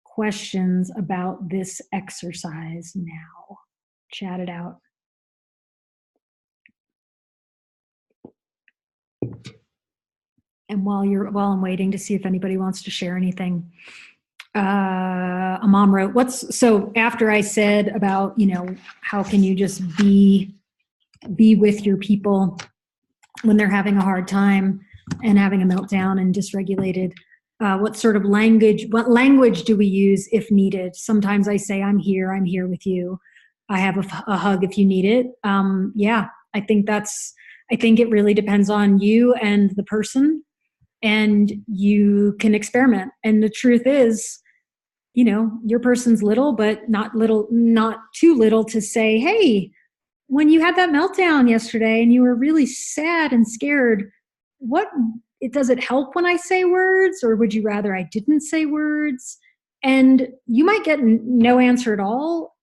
questions about this exercise now. Chat it out. And while I'm waiting to see if anybody wants to share anything, a mom wrote, so after I said about, how can you just be with your people when they're having a hard time and having a meltdown and dysregulated, What sort of language, what language do we use if needed? Sometimes I say, I'm here with you. I have a hug if you need it. Yeah, I think I think it really depends on you and the person, and you can experiment. And the truth is, your person's little, but not too little to say, hey, when you had that meltdown yesterday and you were really sad and scared, what does it help when I say words, or would you rather I didn't say words? And you might get no answer at all.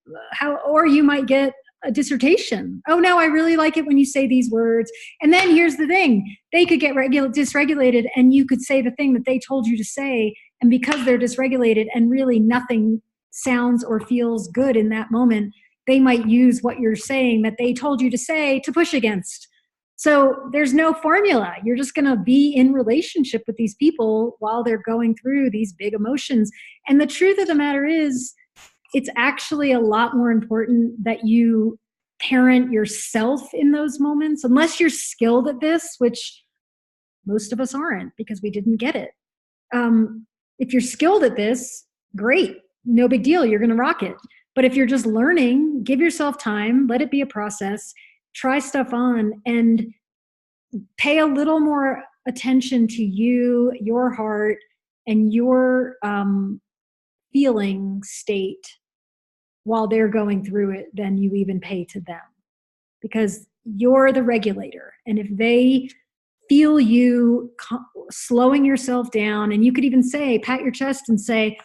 Or you might get a dissertation. Oh no, I really like it when you say these words. And then here's the thing: they could get dysregulated, and you could say the thing that they told you to say. And because they're dysregulated and really nothing sounds or feels good in that moment, they might use what you're saying that they told you to say to push against. So there's no formula. You're just going to be in relationship with these people while they're going through these big emotions. And the truth of the matter is, it's actually a lot more important that you parent yourself in those moments, unless you're skilled at this, which most of us aren't because we didn't get it. If you're skilled at this, great, no big deal, you're going to rock it. But if you're just learning, give yourself time, let it be a process, try stuff on, and pay a little more attention to you, your heart, and your feeling state while they're going through it than you even pay to them. Because you're the regulator. And if they feel you slowing yourself down, and you could even say, pat your chest and say,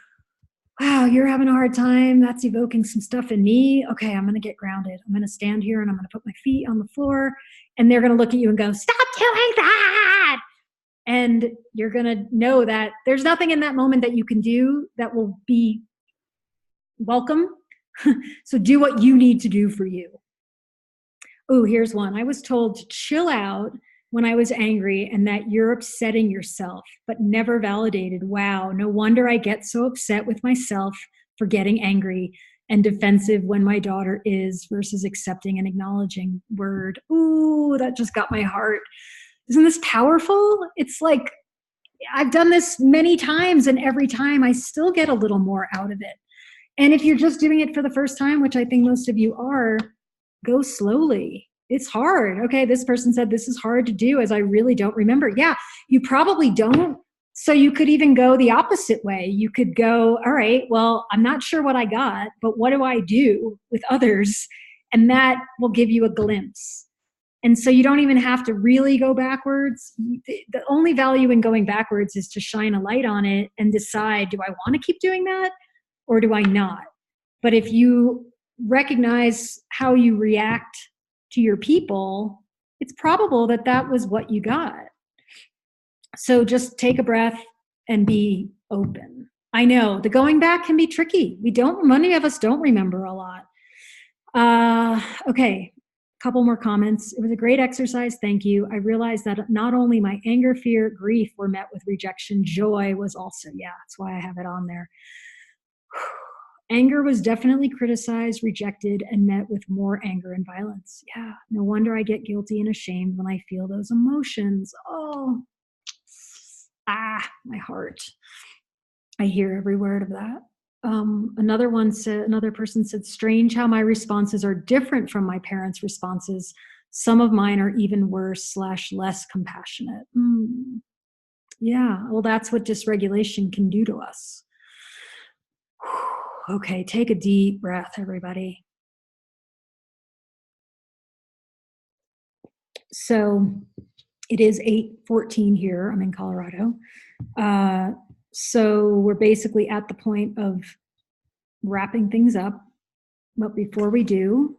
wow, you're having a hard time. That's evoking some stuff in me. Okay, I'm going to get grounded. I'm going to stand here and I'm going to put my feet on the floor. And they're going to look at you and go, stop doing that. And you're going to know that there's nothing in that moment that you can do that will be welcome. So do what you need to do for you. Oh, here's one. I was told to chill out when I was angry and that you're upsetting yourself, but never validated. Wow, no wonder I get so upset with myself for getting angry and defensive when my daughter is, versus accepting and acknowledging. Word. Ooh, that just got my heart. Isn't this powerful? It's like, I've done this many times, and every time I still get a little more out of it. And if you're just doing it for the first time, which I think most of you are, go slowly. It's hard. Okay, this person said this is hard to do as I really don't remember. Yeah, you probably don't. So you could even go the opposite way. You could go, all right, well, I'm not sure what I got, but what do I do with others? And that will give you a glimpse. And so you don't even have to really go backwards. The only value in going backwards is to shine a light on it and decide, do I want to keep doing that or do I not? But if you recognize how you react to your people, it's probable that that was what you got. So just take a breath and be open. I know the going back can be tricky. Many of us don't remember a lot. Okay, couple more comments. It was a great exercise. Thank you. I realized that not only my anger, fear, grief were met with rejection, joy was also. Yeah, that's why I have it on there. Anger was definitely criticized, rejected, and met with more anger and violence. Yeah, no wonder I get guilty and ashamed when I feel those emotions. Oh, my heart. I hear every word of that. Another person said, strange how my responses are different from my parents' responses. Some of mine are even worse / less compassionate. Yeah, well, that's what dysregulation can do to us. Okay, take a deep breath, everybody. So it is 8:14 here. I'm in Colorado. So we're basically at the point of wrapping things up. But before we do,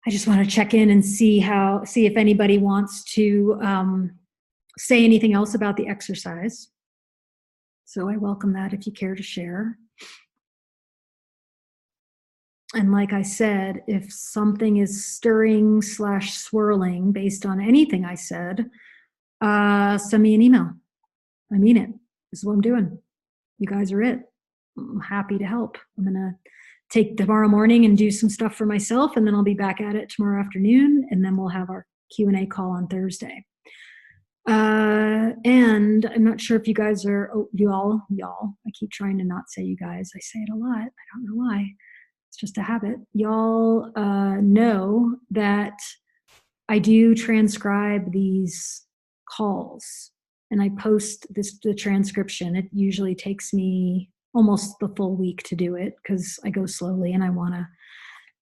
I just want to check in and see if anybody wants to say anything else about the exercise. So I welcome that if you care to share. And like I said, if something is stirring / swirling based on anything I said, send me an email. I mean it. This is what I'm doing. You guys are it. I'm happy to help. I'm going to take tomorrow morning and do some stuff for myself, and then I'll be back at it tomorrow afternoon, and then we'll have our Q&A call on Thursday. And I'm not sure if you guys are, oh, y'all, I keep trying to not say you guys. I say it a lot. I don't know why. It's just a habit. Y'all know that I do transcribe these calls and I post the transcription. It usually takes me almost the full week to do it because I go slowly and I want to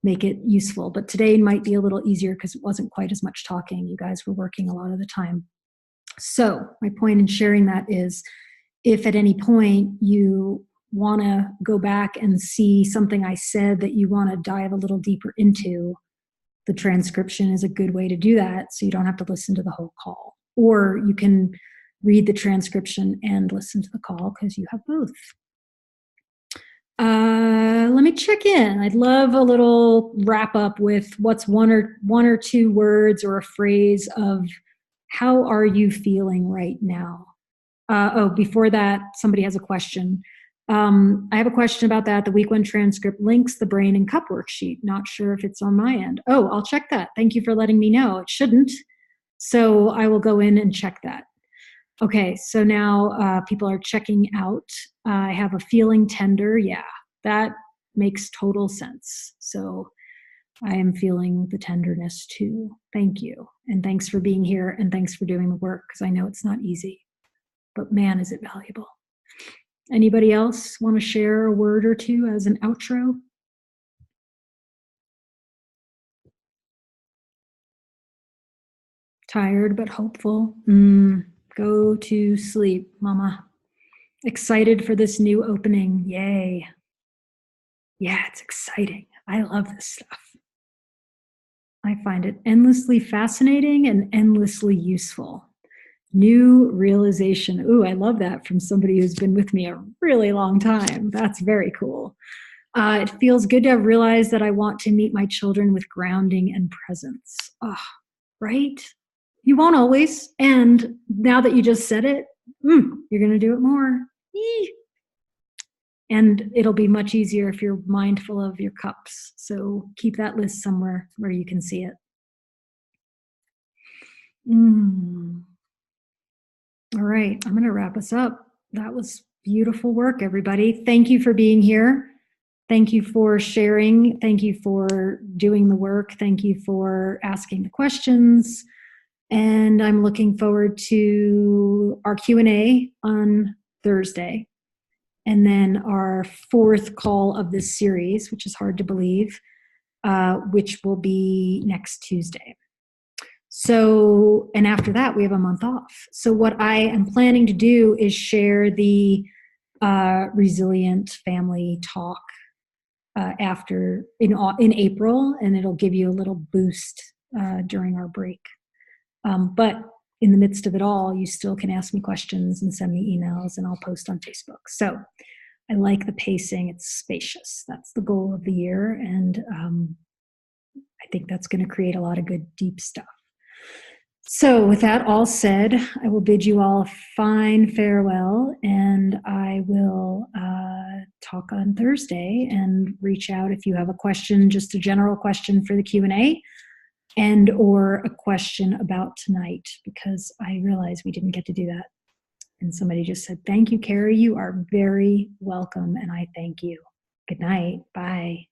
make it useful. But today might be a little easier because it wasn't quite as much talking. You guys were working a lot of the time. So my point in sharing that is if at any point you want to go back and see something I said that you want to dive a little deeper into, the transcription is a good way to do that so you don't have to listen to the whole call. Or you can read the transcription and listen to the call because you have both. Let me check in. I'd love a little wrap up with what's one or two words or a phrase of how are you feeling right now? Before that, somebody has a question. I have a question about that. The week one transcript links the brain and cup worksheet. Not sure if it's on my end. Oh, I'll check that. Thank you for letting me know. It shouldn't. So I will go in and check that. Okay, so now people are checking out. I have a feeling tender. Yeah, that makes total sense. So I am feeling the tenderness too. Thank you. And thanks for being here and thanks for doing the work because I know it's not easy. But man, is it valuable. Anybody else want to share a word or two as an outro? Tired but hopeful. Go to sleep, mama. Excited for this new opening. Yay. Yeah, it's exciting. I love this stuff. I find it endlessly fascinating and endlessly useful. New realization. Ooh, I love that from somebody who's been with me a really long time. That's very cool. It feels good to have realized that I want to meet my children with grounding and presence. Oh, right? You won't always. And now that you just said it, you're going to do it more. Eee. And it'll be much easier if you're mindful of your cups. So keep that list somewhere where you can see it. All right, I'm going to wrap us up. That was beautiful work, everybody. Thank you for being here. Thank you for sharing. Thank you for doing the work. Thank you for asking the questions. And I'm looking forward to our Q&A on Thursday. And then our fourth call of this series, which is hard to believe, which will be next Tuesday. So, and after that, we have a month off. So what I am planning to do is share the Resilient Family Talk after in April, and it'll give you a little boost during our break. But in the midst of it all, you still can ask me questions and send me emails, and I'll post on Facebook. So I like the pacing. It's spacious. That's the goal of the year, and I think that's going to create a lot of good, deep stuff. So with that all said, I will bid you all a fine farewell, and I will talk on Thursday and reach out if you have a question, just a general question for the Q&A, and or a question about tonight, because I realized we didn't get to do that. And somebody just said, thank you, Carrie. You are very welcome, and I thank you. Good night. Bye.